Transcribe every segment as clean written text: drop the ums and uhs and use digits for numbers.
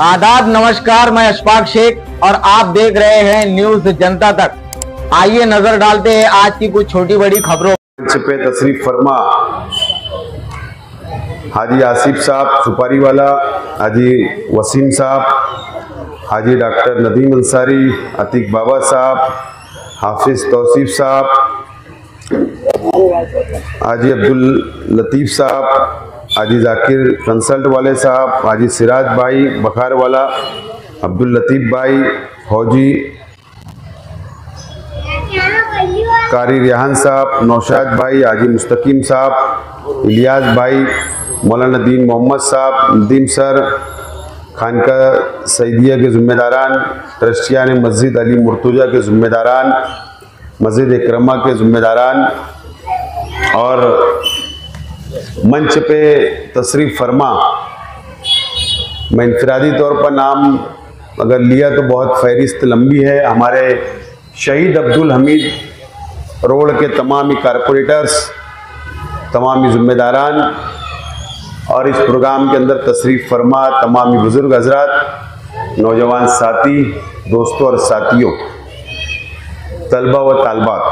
आदाब, नमस्कार। मैं अशफाक शेख और आप देख रहे हैं न्यूज जनता तक। आइए नजर डालते हैं आज की कुछ छोटी बड़ी खबरों पे। तशरीफ फरमा हाजी आसिफ साहब सुपारी वाला, हाजी वसीम साहब, हाजी डॉक्टर नदीम अंसारी, अतीक बाबा साहब, हाफिज तौसीफ साहब, हाजी अब्दुल लतीफ़ साहब, हाजी जाकिर कंसल्ट वाले साहब, हाजी सिराज भाई बखार वाला, अब्दुल लतीफ़ भाई फौजी, कारी रेहान साहब, नौशाद भाई, हाजी मुस्तकीम साहब, इलियास भाई, मौलाना दीन मोहम्मद साहब, नदीम सर, खानका सईदिया के ज़िम्मेदारान, ट्रस्टियान मस्जिद अली मुर्तुजा के ज़िम्मेदारान, मस्जिद इकरमा के ज़िम्मेदारान और मंच पे तशरीफ़ फरमा। मैं इनफरादी तौर पर नाम अगर लिया तो बहुत फहरिस्त लंबी है। हमारे शहीद अब्दुल हमीद रोड के तमामी कारपोरेटर्स, तमामी ज़िम्मेदारान और इस प्रोग्राम के अंदर तशरीफ़ फरमा तमामी बुज़ुर्ग हज़रात, नौजवान साथी, दोस्तों और साथियों, तलबा व तालबात,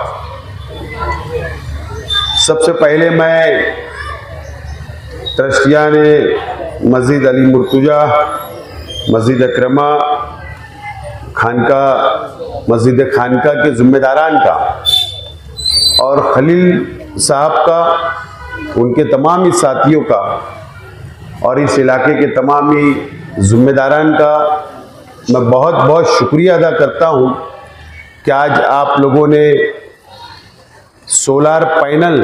सबसे पहले मैं ट्रस्टियान मस्जिद अली मुर्तुजा, मस्जिद इकरमा, खानका मस्जिद खानका के ज़िम्मेदारान का और खलील साहब का, उनके तमामी साथियों का और इस इलाके के तमामी ज़िम्मेदारान का मैं बहुत बहुत शुक्रिया अदा करता हूँ कि आज आप लोगों ने सोलार पैनल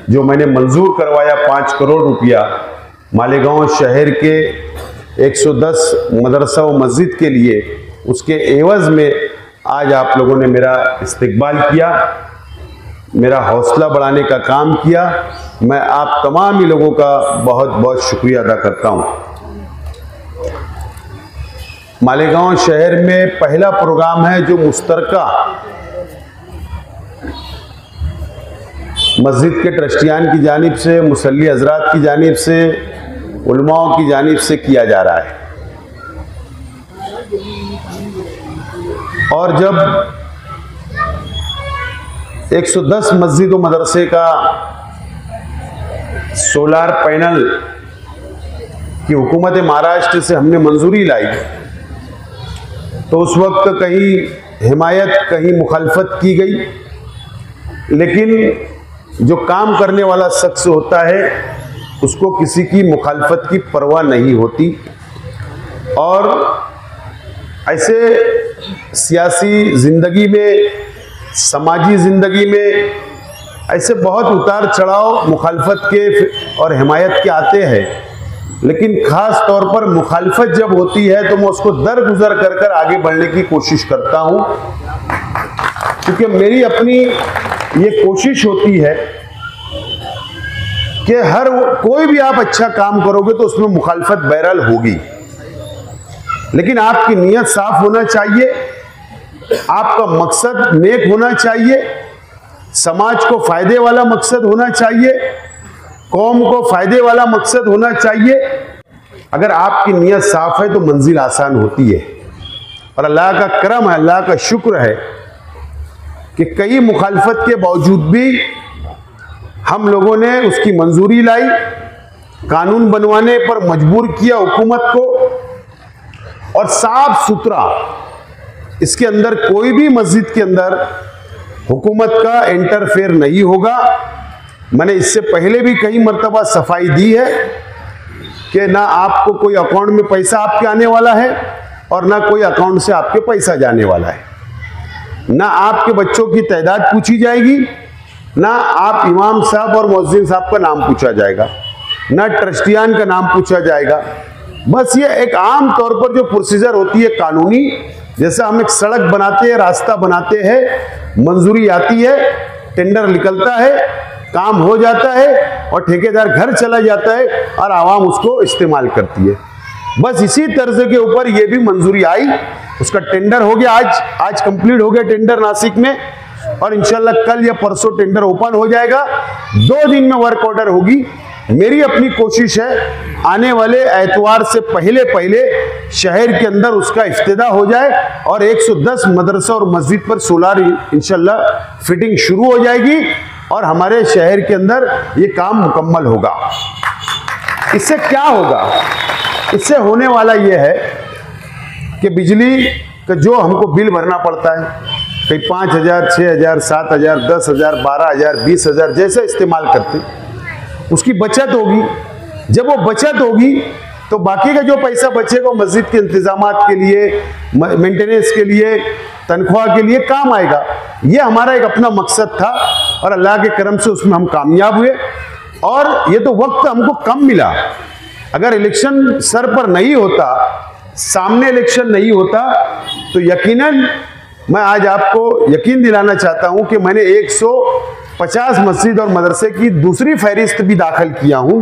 जो मैंने मंजूर करवाया 5 करोड़ रुपया मालेगांव शहर के 110 मदरसा व मस्जिद के लिए, उसके एवज़ में आज आप लोगों ने मेरा इस्तकबाल किया, मेरा हौसला बढ़ाने का काम किया। मैं आप तमाम ही लोगों का बहुत बहुत शुक्रिया अदा करता हूँ। मालेगांव शहर में पहला प्रोग्राम है जो मुश्तरका मस्जिद के ट्रस्टियान की जानिब से, मुसल्ली हजरात की जानिब से, उलमाओं की जानिब से किया जा रहा है। और जब 110 मस्जिद व मदरसे का सोलार पैनल की हुकूमत महाराष्ट्र से हमने मंजूरी लाई तो उस वक्त कहीं हिमायत, कहीं मुखालफत की गई, लेकिन जो काम करने वाला शख्स होता है उसको किसी की मुखालफत की परवाह नहीं होती। और ऐसे सियासी ज़िंदगी में, समाजी ज़िंदगी में ऐसे बहुत उतार चढ़ाव मुखालफत के और हिमायत के आते हैं, लेकिन ख़ास तौर पर मुखालफत जब होती है तो मैं उसको दरगुजर कर आगे बढ़ने की कोशिश करता हूँ, क्योंकि मेरी अपनी ये कोशिश होती है कि हर कोई भी आप अच्छा काम करोगे तो उसमें मुखालफत बहरहाल होगी, लेकिन आपकी नीयत साफ होना चाहिए, आपका मकसद नेक होना चाहिए, समाज को फायदे वाला मकसद होना चाहिए, कौम को फायदे वाला मकसद होना चाहिए। अगर आपकी नीयत साफ है तो मंजिल आसान होती है। और अल्लाह का करम है, अल्लाह का शुक्र है कि कई मुखालफत के बावजूद भी हम लोगों ने उसकी मंजूरी लाई, कानून बनवाने पर मजबूर किया हुकूमत को, और साफ सुथरा इसके अंदर कोई भी मस्जिद के अंदर हुकूमत का इंटरफेयर नहीं होगा। मैंने इससे पहले भी कई मर्तबा सफाई दी है कि ना आपको कोई अकाउंट में पैसा आपके आने वाला है और ना कोई अकाउंट से आपके पैसा जाने वाला है, ना आपके बच्चों की तादाद पूछी जाएगी, ना आप इमाम साहब और मुअज्जिन साहब का नाम पूछा जाएगा, ना ट्रस्टियान का नाम पूछा जाएगा। बस ये एक आम तौर पर जो प्रोसीजर होती है कानूनी, जैसे हम एक सड़क बनाते हैं, रास्ता बनाते हैं, मंजूरी आती है, टेंडर निकलता है, काम हो जाता है और ठेकेदार घर चला जाता है और आवाम उसको इस्तेमाल करती है। बस इसी तर्ज के ऊपर ये भी मंजूरी आई, उसका टेंडर हो गया, आज कंप्लीट हो गया टेंडर नासिक में, और इंशाल्लाह कल या परसों टेंडर ओपन हो जाएगा। 2 दिन में वर्क ऑर्डर होगी। मेरी अपनी कोशिश है आने वाले एतवार से पहले पहले शहर के अंदर उसका इफ्तिताह हो जाए और 110 मदरसा और मस्जिद पर सोलार इंशाल्लाह फिटिंग शुरू हो जाएगी और हमारे शहर के अंदर ये काम मुकम्मल होगा। इससे क्या होगा? इससे होने वाला ये है कि बिजली का जो हमको बिल भरना पड़ता है, कहीं 5,000, 6,000, 7,000, 10,000, 12,000, 20,000 जैसे इस्तेमाल करते, उसकी बचत होगी। जब वो बचत होगी तो बाकी का जो पैसा बचेगा मस्जिद के इंतजामात के लिए, मेंटेनेंस के लिए, तनख्वाह के लिए काम आएगा। ये हमारा एक अपना मकसद था और अल्लाह के करम से उसमें हम कामयाब हुए। और ये तो वक्त हमको कम मिला। अगर इलेक्शन सर पर नहीं होता, सामने इलेक्शन नहीं होता, तो यकीनन मैं आज आपको यकीन दिलाना चाहता हूं कि मैंने 150 मस्जिद और मदरसे की दूसरी फहरिस्त भी दाखिल किया हूं,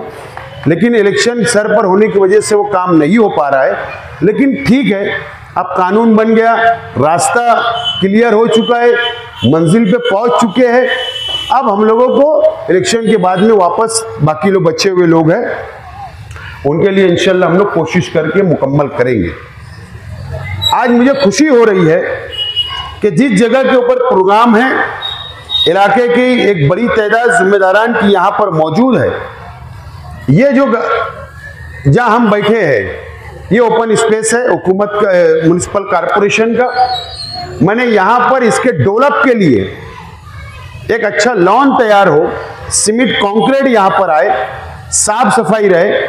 लेकिन इलेक्शन सर पर होने की वजह से वो काम नहीं हो पा रहा है। लेकिन ठीक है, अब कानून बन गया, रास्ता क्लियर हो चुका है, मंजिल पे पहुंच चुके हैं। अब हम लोगों को इलेक्शन के बाद में वापस बाकी लोग बचे हुए लोग हैं, उनके लिए इंशाल्लाह हम लोग कोशिश करके मुकम्मल करेंगे। आज मुझे खुशी हो रही है कि जिस जगह के ऊपर प्रोग्राम है, इलाके की एक बड़ी तादाद जिम्मेदारान की यहाँ पर मौजूद है। ये जो जहाँ हम बैठे हैं ये ओपन स्पेस है हुकूमत का, म्युनिसिपल कॉरपोरेशन का। मैंने यहाँ पर इसके डेवलप के लिए एक अच्छा लॉन तैयार हो, सीमेंट कंक्रीट यहाँ पर आए, साफ सफाई रहे,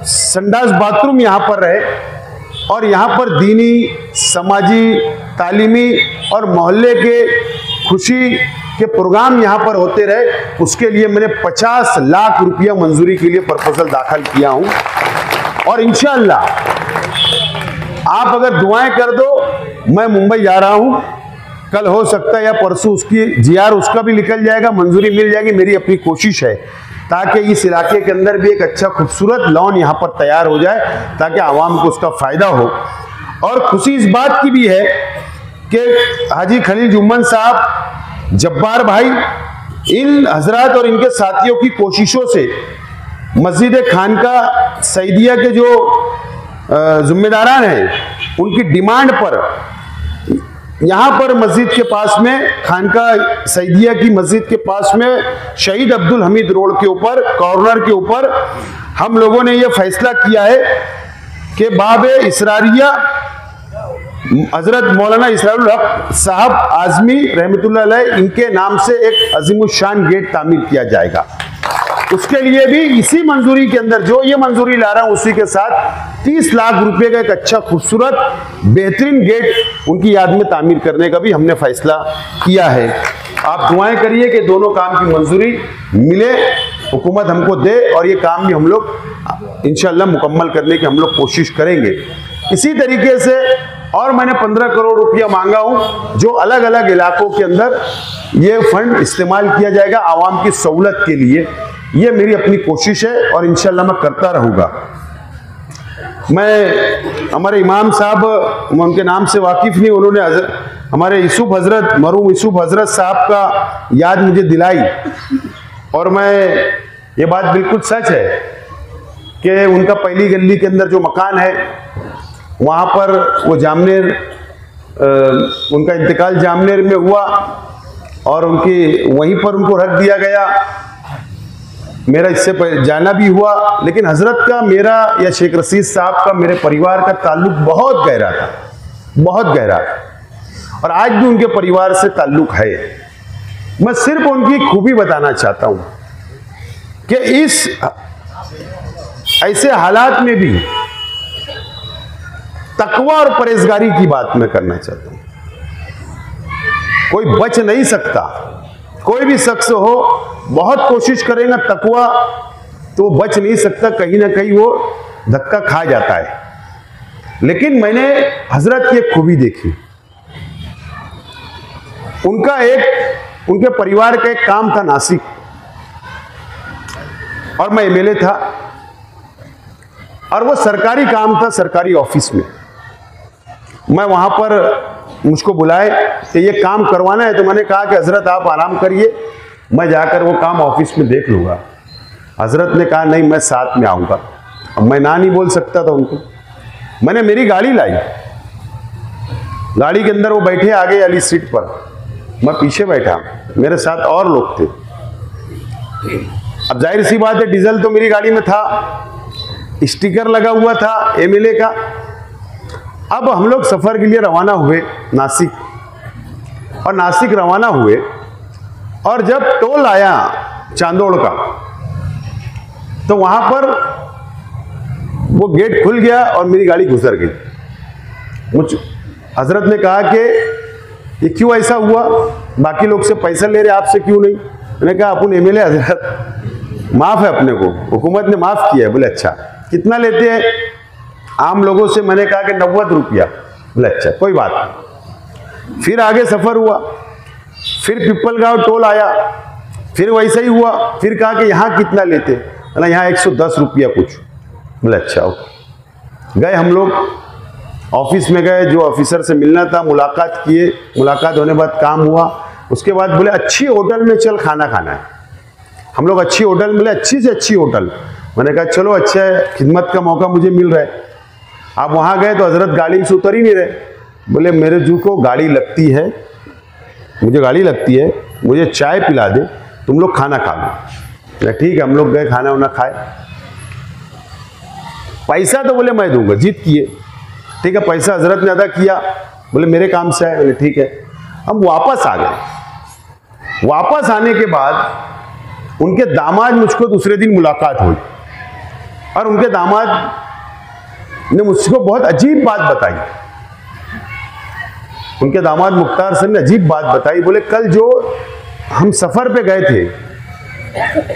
संडास बाथरूम यहाँ पर रहे और यहाँ पर दीनी, समाजी, तालीमी और मोहल्ले के खुशी के प्रोग्राम यहाँ पर होते रहे। उसके लिए मैंने 50 लाख रुपया मंजूरी के लिए प्रपोजल दाखिल किया हूँ और इंशाअल्लाह आप अगर दुआएं कर दो, मैं मुंबई जा रहा हूँ, कल हो सकता है या परसों उसकी जीआर उसका भी निकल जाएगा, मंजूरी मिल जाएगी। मेरी अपनी कोशिश है ताकि इस इलाके के अंदर भी एक अच्छा खूबसूरत लॉन यहाँ पर तैयार हो जाए ताकि आवाम को उसका फायदा हो। और खुशी इस बात की भी है कि हाजी खलील जुम्मन साहब, जब्बार भाई, इन हजरात और इनके साथियों की कोशिशों से मस्जिद खानका सईदिया के जो जिम्मेदारान हैं उनकी डिमांड पर यहाँ पर मस्जिद के पास में, खानका सईदिया की मस्जिद के पास में, शहीद अब्दुल हमीद रोड के ऊपर, कॉर्नर के ऊपर हम लोगों ने ये फैसला किया है कि बाबे इसरारिया हजरत मौलाना इसरारुल हक साहब आजमी रहमतुल्लाह अलैह, इनके नाम से एक अजीमुशान गेट तामीर किया जाएगा। उसके लिए भी इसी मंजूरी के अंदर जो ये मंजूरी ला रहा हूं उसी के साथ 30 लाख रुपए का एक अच्छा खूबसूरत बेहतरीन गेट उनकी याद में तामीर करने का भी हमने फैसला किया है। आप दुआएं करिए कि दोनों काम की मंजूरी मिले, हुकूमत हमको दे और ये काम भी हम लोग इंशाअल्लाह मुकम्मल करने की हम लोग कोशिश करेंगे। इसी तरीके से और मैंने 15 करोड़ रुपया मांगा हूं जो अलग अलग इलाकों के अंदर ये फंड इस्तेमाल किया जाएगा आवाम की सहूलत के लिए। ये मेरी अपनी कोशिश है और इंशाल्लाह मैं करता रहूँगा। मैं हमारे इमाम साहब, मैं उनके नाम से वाकिफ़ नहीं, उन्होंने हमारे यूसुफ हजरत, मरहूम यूसुफ हजरत साहब का याद मुझे दिलाई और मैं ये बात बिल्कुल सच है कि उनका पहली गली के अंदर जो मकान है वहाँ पर वो जामनेर, उनका इंतकाल जामनेर में हुआ और उनकी वहीं पर उनको रख दिया गया। मेरा इससे जाना भी हुआ, लेकिन हजरत का मेरा या शेख रशीद साहब का मेरे परिवार का ताल्लुक बहुत गहरा था, बहुत गहरा, और आज भी उनके परिवार से ताल्लुक है। मैं सिर्फ उनकी खूबी बताना चाहता हूं कि इस ऐसे हालात में भी तकवा और परहेजगारी की बात मैं करना चाहता हूं। कोई बच नहीं सकता, कोई भी शख्स हो, बहुत कोशिश करेगा तकवा तो बच नहीं सकता, कहीं ना कहीं वो धक्का खा जाता है। लेकिन मैंने हजरत की एक खूबी देखी, उनके परिवार का एक काम था नासिक और मैं एमएलए था और वो सरकारी काम था, सरकारी ऑफिस में। मैं वहां पर मुझको बुलाए कि ये काम करवाना है, तो मैंने कहा कि हजरत आप आराम करिए, मैं जाकर वो काम ऑफिस में देख लूँगा। हजरत ने कहा नहीं, मैं साथ में आऊँगा। अब मैं ना नहीं बोल सकता था उनको। मैंने मेरी गाड़ी लाई, गाड़ी के अंदर वो बैठे आगे वाली सीट पर, मैं पीछे बैठा, मेरे साथ और लोग थे। अब जाहिर सी बात है डीजल तो मेरी गाड़ी में था, स्टिकर लगा हुआ था एमएलए का। अब हम लोग सफर के लिए रवाना हुए नासिक, और नासिक रवाना हुए, और जब टोल आया चांदोड़ का तो वहां पर वो गेट खुल गया और मेरी गाड़ी गुजर गई। मुझ हजरत ने कहा कि ये क्यों ऐसा हुआ, बाकी लोग से पैसा ले रहे आपसे क्यों नहीं? मैंने कहा अपन एमएलए हजरत, माफ है अपने को, हुकूमत ने माफ किया है। बोले अच्छा, कितना लेते हैं आम लोगों से? मैंने कहा कि 90 रुपया। बोले अच्छा कोई बात नहीं। फिर आगे सफर हुआ, फिर पिपलगांव टोल आया, फिर वैसा ही हुआ, फिर कहा कि यहाँ कितना लेते? बोला यहाँ 110 रुपया कुछ। बोले अच्छा ओके। गए हम लोग ऑफिस में, गए जो ऑफिसर से मिलना था, मुलाकात किए, मुलाकात होने बाद काम हुआ। उसके बाद बोले अच्छी होटल में चल खाना खाना है। हम लोग अच्छी होटल मिले, अच्छी से अच्छी होटल। मैंने कहा चलो अच्छा है, खिदमत का मौका मुझे मिल रहा है। आप वहाँ गए तो हजरत गाड़ी से उतर ही नहीं रहे। बोले मेरे जू को गाड़ी लगती है, मुझे गाड़ी लगती है, मुझे चाय पिला दे, तुम लोग खाना खा लो। ठीक है, हम लोग गए, खाना वाना खाए। पैसा तो बोले मैं दूंगा, जीत किए। ठीक है, पैसा हजरत ने अदा किया, बोले मेरे काम से आए। बोले ठीक है। हम वापस आ गए। वापस आने के बाद उनके दामाद मुझको दूसरे दिन मुलाकात हुई, और उनके दामाद ने मुझको बहुत अजीब बात बताई। उनके दामाद मुख्तार सर ने अजीब बात बताई। बोले कल जो हम सफर पे गए थे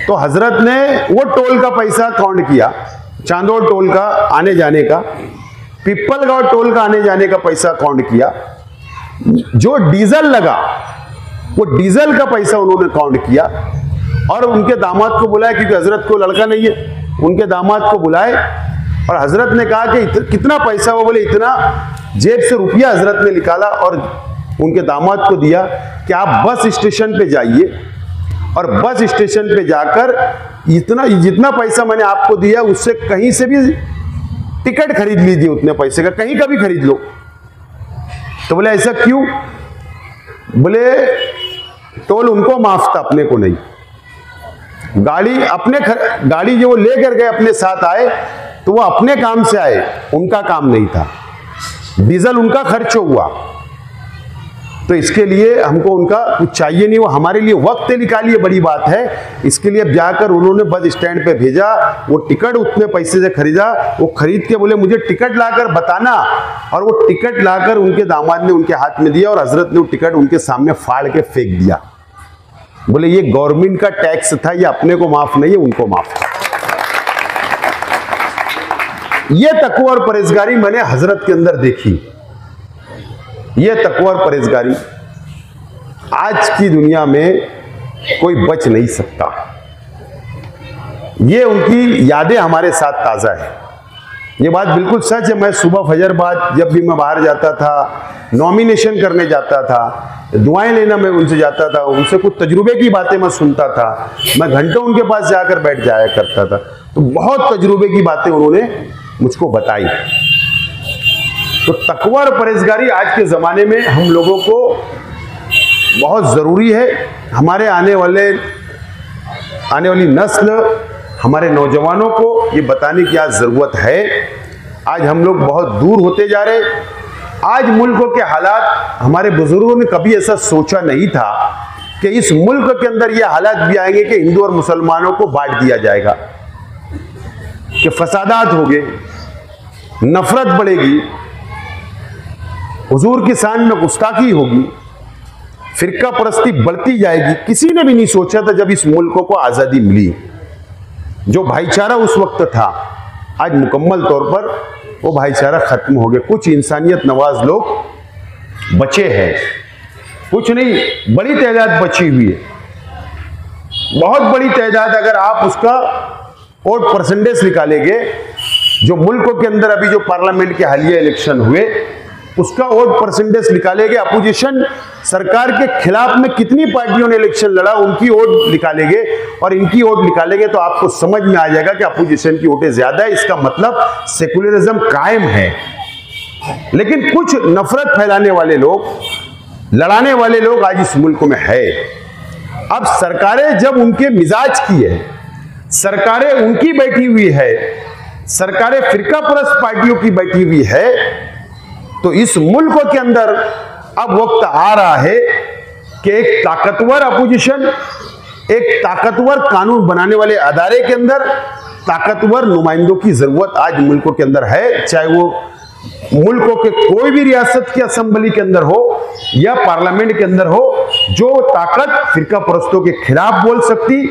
तो हजरत ने वो टोल का पैसा काउंट किया, चांदोड़ टोल का आने जाने का, पिपलगांव टोल का आने जाने का पैसा काउंट किया, जो डीजल लगा वो डीजल का पैसा उन्होंने काउंट किया, और उनके दामाद को बुलाया, क्योंकि हजरत को लड़का नहीं है, उनके दामाद को बुलाए और हजरत ने कहा कि कितना पैसा? वो बोले इतना। जेब से रुपया हजरत ने निकाला और उनके दामाद को दिया कि आप बस स्टेशन पे जाइए, और बस स्टेशन पे जाकर इतना जितना पैसा मैंने आपको दिया उससे कहीं से भी टिकट खरीद लीजिए, उतने पैसे का कहीं का भी खरीद लो। तो बोले ऐसा क्यों? बोले टोल उनको माफ था, अपने को नहीं। गाड़ी जो वो लेकर गए अपने साथ आए तो वो अपने काम से आए, उनका काम नहीं था, डीजल उनका खर्च हुआ। तो इसके लिए हमको उनका कुछ चाहिए नहीं, वो हमारे लिए वक्त निकालिए, बड़ी बात है। इसके लिए जाकर उन्होंने बस स्टैंड पे भेजा, वो टिकट उतने पैसे से खरीदा, वो खरीद के बोले मुझे टिकट लाकर बताना, और वो टिकट लाकर उनके दामाद ने उनके हाथ में दिया, और हजरत ने वो टिकट उनके सामने फाड़ के फेंक दिया। बोले ये गवर्नमेंट का टैक्स था, ये अपने को माफ नहीं है, उनको माफ था। ये तकवा और परहेजगारी मैंने हजरत के अंदर देखी। ये तकवा और परहेजगारी आज की दुनिया में कोई बच नहीं सकता। ये उनकी यादें हमारे साथ ताजा है। ये बात बिल्कुल सच है। मैं सुबह फजर बाद जब भी मैं बाहर जाता था, नॉमिनेशन करने जाता था, दुआएं लेना मैं उनसे जाता था, उनसे कुछ तजुर्बे की बातें मैं सुनता था, मैं घंटों उनके पास जाकर बैठ जाया करता था। तो बहुत तजुर्बे की बातें उन्होंने मुझको बताई। तो तकवा और परहेजगारी आज के ज़माने में हम लोगों को बहुत ज़रूरी है। हमारे आने वाली नस्ल, हमारे नौजवानों को ये बताने की आज ज़रूरत है। आज हम लोग बहुत दूर होते जा रहे। आज मुल्क के हालात, हमारे बुजुर्गों ने कभी ऐसा सोचा नहीं था कि इस मुल्क के अंदर ये हालात भी आएंगे कि हिंदू और मुसलमानों को बांट दिया जाएगा, कि फसादात होंगे, नफरत बढ़ेगी, हुजूर की शान में गुस्ताखी होगी, फिरका परस्ती बढ़ती जाएगी। किसी ने भी नहीं सोचा था जब इस मुल्क को आज़ादी मिली। जो भाईचारा उस वक्त था, आज मुकम्मल तौर पर वो भाईचारा खत्म हो गया। कुछ इंसानियत नवाज लोग बचे हैं, कुछ नहीं, बड़ी तादाद बची हुई है, बहुत बड़ी तादाद। अगर आप उसका वोट परसेंटेज निकालेंगे, जो मुल्क के अंदर अभी जो पार्लियामेंट के हालिया इलेक्शन हुए, उसका वोट परसेंटेज निकालेंगे। अपोजिशन सरकार के खिलाफ में कितनी पार्टियों ने इलेक्शन लड़ा, उनकी वोट निकालेंगे और इनकी वोट निकालेंगे तो आपको समझ में आ जाएगा कि अपोजिशन की वोटें ज्यादा है। इसका मतलब सेकुलरिज्म कायम है। लेकिन कुछ नफरत फैलाने वाले लोग, लड़ाने वाले लोग आज इस मुल्क में है। अब सरकारें जब उनके मिजाज की है, सरकारें उनकी बैठी हुई है, सरकारें फिरका परस्त पार्टियों की बैठी हुई है, तो इस मुल्क के अंदर अब वक्त आ रहा है कि एक ताकतवर अपोजिशन, एक ताकतवर कानून बनाने वाले अदारे के अंदर ताकतवर नुमाइंदों की जरूरत आज मुल्कों के अंदर है। चाहे वो मुल्कों के कोई भी रियासत की असेंबली के अंदर हो या पार्लियामेंट के अंदर हो, जो ताकत फिरका परस्तों के खिलाफ बोल सकती,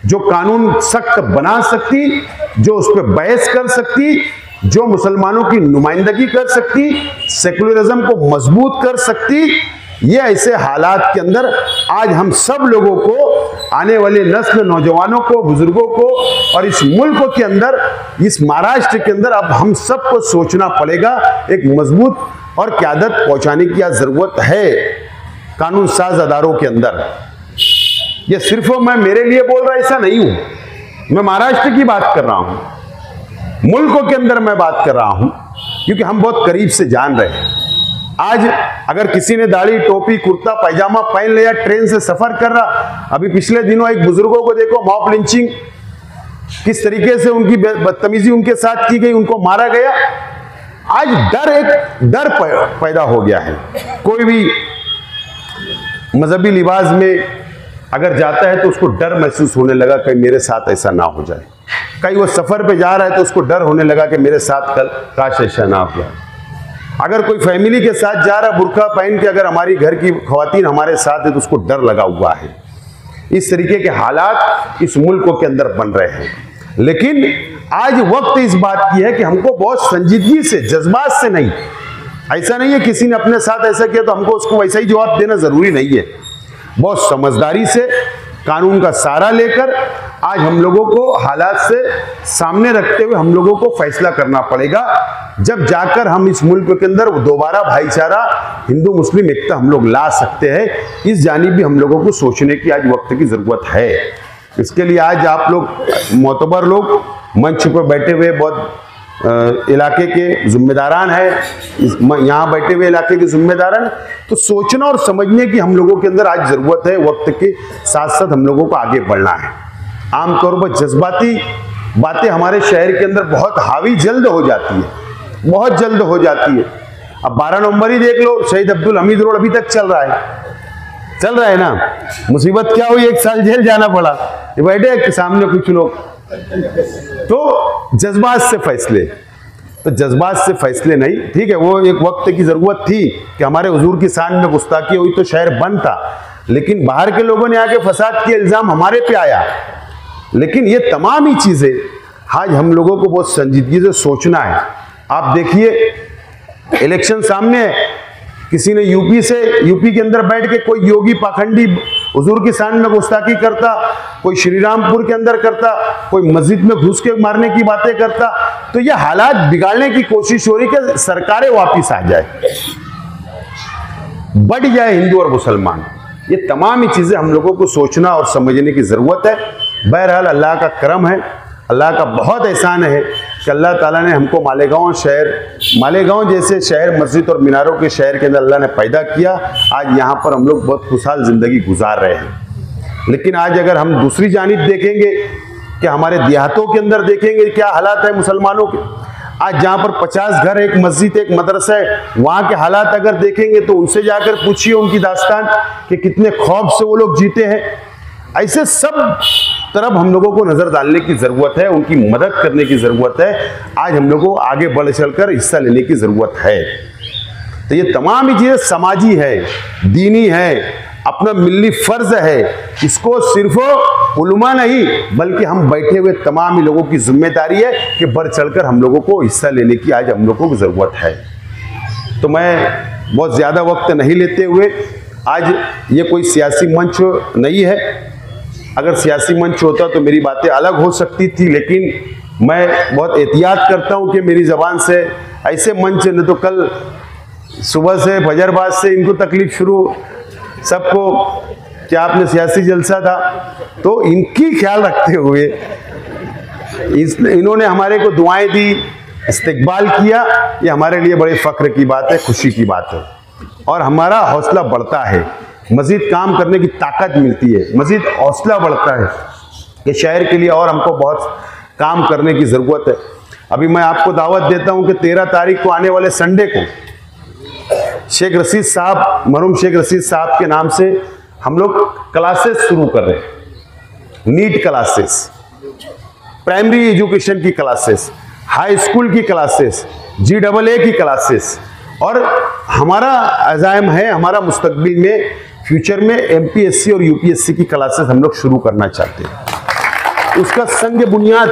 जो कानून सख्त बना सकती, जो उस पर बहस कर सकती, जो मुसलमानों की नुमाइंदगी कर सकती, सेकुलरिज्म को मजबूत कर सकती, ये ऐसे हालात के अंदर आज हम सब लोगों को, आने वाले नस्ल, नौजवानों को, बुजुर्गों को और इस मुल्क के अंदर, इस महाराष्ट्र के अंदर अब हम सबको सोचना पड़ेगा। एक मजबूत और क़यादत पहुंचाने की जरूरत है कानून साज अदारों के अंदर। ये सिर्फ मैं मेरे लिए बोल रहा ऐसा नहीं हूं, मैं महाराष्ट्र की बात कर रहा हूं, मुल्कों के अंदर मैं बात कर रहा हूं, क्योंकि हम बहुत करीब से जान रहे हैं। आज अगर किसी ने दाढ़ी, टोपी, कुर्ता पैजामा पहन लिया, ट्रेन से सफर कर रहा, अभी पिछले दिनों एक बुजुर्गों को देखो, मॉब लिंचिंग किस तरीके से उनकी बदतमीजी उनके साथ की गई, उनको मारा गया। आज डर पैदा हो गया है। कोई भी मजहबी लिबास में अगर जाता है तो उसको डर महसूस होने लगा कहीं मेरे साथ ऐसा ना हो जाए। कहीं वो सफर पे जा रहा है तो उसको डर होने लगा कि मेरे साथ कल काश ऐसा ना हो जाए। अगर कोई फैमिली के साथ जा रहा, बुर्का पहन के, अगर हमारी घर की खवातीन हमारे साथ है तो उसको डर लगा हुआ है। इस तरीके के हालात इस मुल्क के अंदर बन रहे हैं। लेकिन आज वक्त इस बात की है कि हमको बहुत संजीदगी से, जज्बात से नहीं, ऐसा नहीं है किसी ने अपने साथ ऐसा किया तो हमको उसको वैसा ही जवाब देना जरूरी नहीं है। बहुत समझदारी से, कानून का सहारा लेकर आज हम लोगों को हालात से सामने रखते हुए हम लोगों को फैसला करना पड़ेगा। जब जाकर हम इस मुल्क के अंदर दोबारा भाईचारा, हिंदू मुस्लिम एकता हम लोग ला सकते हैं। इस जानिब भी हम लोगों को सोचने की आज वक्त की जरूरत है। इसके लिए आज आप लोग मोतबर लोग मंच पर बैठे हुए बहुत इलाके के जिम्मेदारान है, यहाँ बैठे हुए इलाके के जिम्मेदारान, तो सोचना और समझने की हम लोगों के अंदर आज जरूरत है। वक्त के साथ साथ हम लोगों को आगे बढ़ना है। आमतौर पर जज्बाती बातें हमारे शहर के अंदर बहुत हावी जल्द हो जाती है, बहुत जल्द हो जाती है। अब 12 नवंबर ही देख लो, शहीद अब्दुल हमीद रोड अभी तक चल रहा है ना। मुसीबत क्या हुई, 1 साल जेल जाना पड़ा। ये बैठे सामने कुछ लोग, तो जज्बात से फैसले, तो जज्बात से फैसले नहीं, ठीक है। वो एक वक्त की जरूरत थी कि हमारे हुजूर की शान में गुस्ताखी हुई तो शहर बंद था, लेकिन बाहर के लोगों ने आके फसाद के इल्जाम हमारे पे आया। लेकिन ये तमाम ही चीजें आज हम लोगों को बहुत संजीदगी से सोचना है। आप देखिए, इलेक्शन सामने है, किसी ने यूपी के अंदर बैठ के कोई योगी पाखंडी हुजूर की शान में गुस्ताखी करता, कोई श्रीरामपुर के अंदर करता, कोई मस्जिद में घुस के मारने की बातें करता। तो ये हालात बिगाड़ने की कोशिश हो रही कि सरकारें वापिस आ जाए, बढ़ जाए हिंदू और मुसलमान। ये तमाम ही चीजें हम लोगों को सोचना और समझने की जरूरत है। बहरहाल अल्लाह का करम है, अल्लाह का बहुत एहसान है कि अल्लाह ताला ने हमको मालेगांव जैसे शहर, मस्जिद और मीनारों के शहर के अंदर अल्लाह ने पैदा किया। आज यहाँ पर हम लोग बहुत खुशहाल जिंदगी गुजार रहे हैं। लेकिन आज अगर हम दूसरी जानिब देखेंगे कि हमारे देहातों के अंदर देखेंगे क्या हालात है मुसलमानों के, आज जहाँ पर 50 घर, एक मस्जिद, एक मदरसा है, वहाँ के हालात अगर देखेंगे तो उनसे जाकर पूछिए उनकी दास्तान कि कितने खौफ से वो लोग जीते हैं। ऐसे सब तरफ हम लोगों को नजर डालने की जरूरत है, उनकी मदद करने की जरूरत है। आज हम लोगों को आगे बढ़ चलकर हिस्सा लेने की जरूरत है। तो ये तमाम ही चीजें समाजी है, दीनी है, अपना मिल्ली फर्ज है। इसको सिर्फ उलमा नहीं बल्कि हम बैठे हुए तमाम ही लोगों की जिम्मेदारी है कि बढ़ चढ़कर हम लोगों को हिस्सा लेने की आज हम लोगों को जरूरत है। तो मैं बहुत ज्यादा वक्त नहीं लेते हुए, आज ये कोई सियासी मंच नहीं है। अगर सियासी मंच होता तो मेरी बातें अलग हो सकती थी, लेकिन मैं बहुत एहतियात करता हूं कि मेरी जबान से ऐसे मंच न तो कल सुबह से फजरबाज से इनको तकलीफ शुरू सबको कि आपने सियासी जलसा था, तो इनकी ख्याल रखते हुए इन्होंने हमारे को दुआएं दी, इस्तकबाल किया। ये हमारे लिए बड़े फ़ख्र की बात है, खुशी की बात है और हमारा हौसला बढ़ता है, मज़ीद काम करने की ताकत मिलती है, मज़ीद हौसला बढ़ता है कि शहर के लिए और हमको बहुत काम करने की ज़रूरत है। अभी मैं आपको दावत देता हूं कि 13 तारीख को आने वाले संडे को शेख रशीद साहब, मरहूम शेख रशीद साहब के नाम से हम लोग क्लासेस शुरू कर रहे हैं। नीट क्लासेस, प्राइमरी एजुकेशन की क्लासेस, हाई स्कूल की क्लासेस, GAA की क्लासेस, और हमारा अज़ाइम है, हमारा मुस्तकबिल में फ्यूचर में MPSC और UPSC की क्लासेस हम लोग शुरू करना चाहते हैं। उसका संग बुनियाद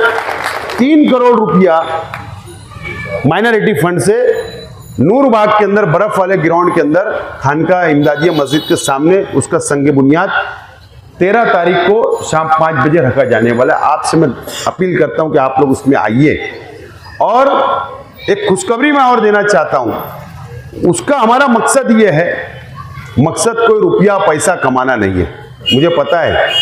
3 करोड़ रुपया माइनॉरिटी फंड से नूरबाग के अंदर बर्फ वाले ग्राउंड के अंदर खानका इमदादिया मस्जिद के सामने उसका संग बुनियाद 13 तारीख को शाम 5 बजे रखा जाने वाला है। आपसे मैं अपील करता हूं कि आप लोग उसमें आइए। और एक खुशखबरी मैं और देना चाहता हूं, उसका हमारा मकसद ये है, मकसद कोई रुपया पैसा कमाना नहीं है। मुझे पता है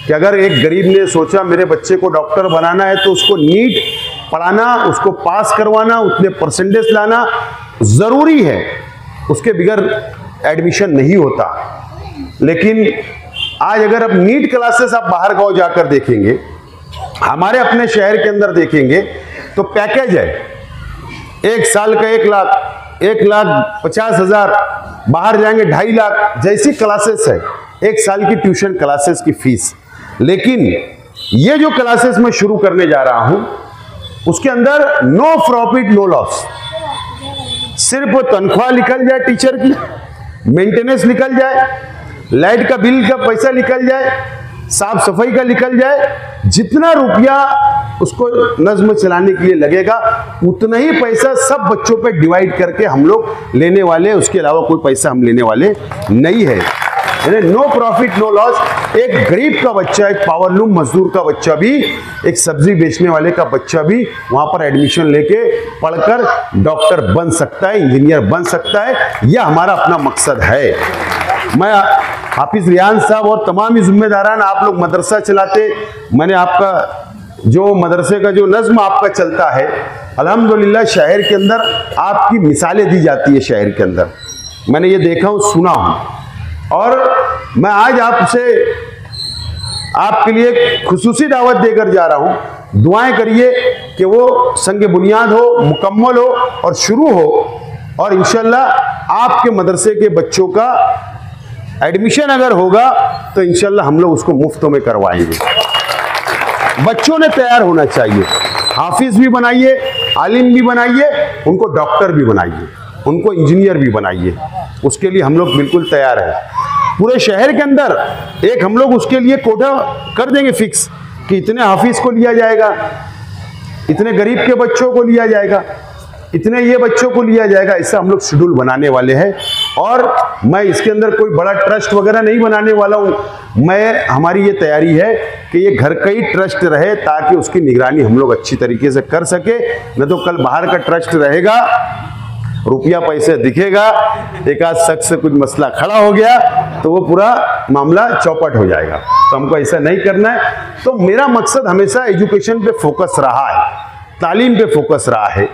कि अगर एक गरीब ने सोचा मेरे बच्चे को डॉक्टर बनाना है तो उसको नीट पढ़ाना, उसको पास करवाना, उतने परसेंटेज लाना ज़रूरी है, उसके बगैर एडमिशन नहीं होता। लेकिन आज अगर अब नीट क्लासेस आप बाहर गांव जाकर देखेंगे, हमारे अपने शहर के अंदर देखेंगे तो पैकेज है 1 साल का 1,50,000, बाहर जाएंगे 2.5 लाख जैसी क्लासेस है, 1 साल की ट्यूशन क्लासेस की फीस। लेकिन ये जो क्लासेस मैं शुरू करने जा रहा हूं उसके अंदर नो प्रॉफिट नो लॉस, सिर्फ तनख्वाह निकल जाए टीचर की, मेंटेनेंस निकल जाए, लाइट का बिल का पैसा निकल जाए, साफ सफाई का निकल जाए, जितना रुपया उसको नज्म चलाने के लिए लगेगा उतना ही पैसा सब बच्चों पे डिवाइड करके हम लोग लेने वाले, उसके अलावा कोई पैसा हम लेने वाले नहीं है। No profit no loss. एक गरीब का बच्चा, एक पावरलूम मजदूर का बच्चा भी, एक सब्जी बेचने वाले का बच्चा भी वहां पर एडमिशन लेके पढ़कर डॉक्टर बन सकता है, इंजीनियर बन सकता है। यह हमारा अपना मकसद है। मैं हाफिज रियान साहब और तमाम ही जिम्मेदारान, आप लोग मदरसा चलाते, मैंने आपका जो मदरसे का जो नज्म आपका चलता है, अल्हम्दुलिल्लाह शहर के अंदर आपकी मिसालें दी जाती है। शहर के अंदर मैंने ये देखा हूँ, सुना हूँ, और मैं आज आपसे आपके लिए खुसूसी दावत देकर जा रहा हूँ। दुआएं करिए कि वो संग बुनियाद हो, मुकम्मल हो और शुरू हो, और इंशाल्लाह आपके मदरसे के बच्चों का एडमिशन अगर होगा तो इंशाल्लाह हम लोग उसको मुफ्त में करवाएंगे। बच्चों ने तैयार होना चाहिए, हाफिज भी बनाइए, आलिम भी बनाइए, उनको डॉक्टर भी बनाइए, उनको इंजीनियर भी बनाइए। उसके लिए हम लोग बिल्कुल तैयार हैं। पूरे शहर के अंदर एक हम लोग उसके लिए कोटा कर देंगे फिक्स कि इतने हाफिज को लिया जाएगा, इतने गरीब के बच्चों को लिया जाएगा, इतने ये बच्चों को लिया जाएगा। ऐसा हम लोग शेड्यूल बनाने वाले हैं। और मैं इसके अंदर कोई बड़ा ट्रस्ट वगैरह नहीं बनाने वाला हूँ। हमारी ये तैयारी है कि ये घर का ही ट्रस्ट रहे ताकि उसकी निगरानी हम लोग अच्छी तरीके से कर सके। न तो कल बाहर का ट्रस्ट रहेगा, रुपया पैसे दिखेगा, एक आध शख्स से कुछ मसला खड़ा हो गया तो वो पूरा मामला चौपट हो जाएगा। तो हमको ऐसा नहीं करना है। तो मेरा मकसद हमेशा एजुकेशन पे फोकस रहा है, तालीम पे फोकस रहा है।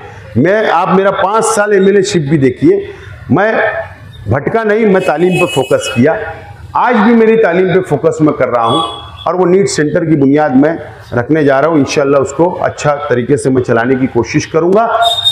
आप मेरा 5 साल MLA-शिप भी देखिए, मैं भटका नहीं, मैं तालीम पे फोकस किया। आज भी मेरी तालीम पे फोकस मैं कर रहा हूँ और वो नीट सेंटर की बुनियाद में रखने जा रहा हूँ। इंशाल्लाह उसको अच्छा तरीके से मैं चलाने की कोशिश करूँगा।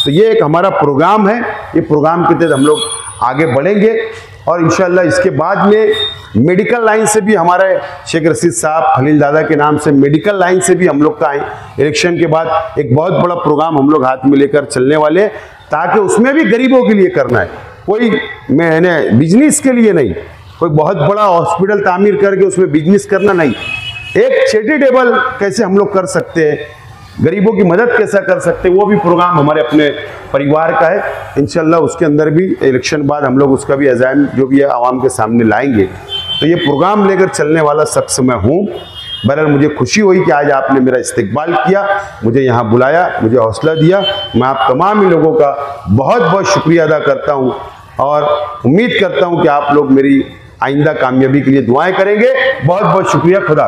तो ये एक हमारा प्रोग्राम है, ये प्रोग्राम के तहत हम लोग आगे बढ़ेंगे और इंशाल्लाह इसके बाद में मेडिकल लाइन से भी हमारे शेख रशीद साहब खलील दादा के नाम से मेडिकल लाइन से भी हम लोग का इलेक्शन के बाद एक बहुत बड़ा प्रोग्राम हम लोग हाथ में लेकर चलने वाले, ताकि उसमें भी गरीबों के लिए करना है। कोई मैंने बिजनेस के लिए नहीं, कोई बहुत बड़ा हॉस्पिटल तामीर करके उसमें बिजनेस करना नहीं। एक चैरिटेबल कैसे हम लोग कर सकते हैं, गरीबों की मदद कैसा कर सकते हैं, वो भी प्रोग्राम हमारे अपने परिवार का है। इंशाल्लाह उसके अंदर भी इलेक्शन बाद हम लोग उसका भी अज़ाइम जो भी है आवाम के सामने लाएंगे। तो ये प्रोग्राम लेकर चलने वाला शख्स मैं हूँ। बहरहाल मुझे खुशी हुई कि आज आपने मेरा इस्तकबाल किया, मुझे यहाँ बुलाया, मुझे हौसला दिया। मैं आप तमाम ही लोगों का बहुत बहुत शुक्रिया अदा करता हूँ और उम्मीद करता हूं कि आप लोग मेरी आइंदा कामयाबी के लिए दुआएं करेंगे। बहुत बहुत शुक्रिया। खुदा।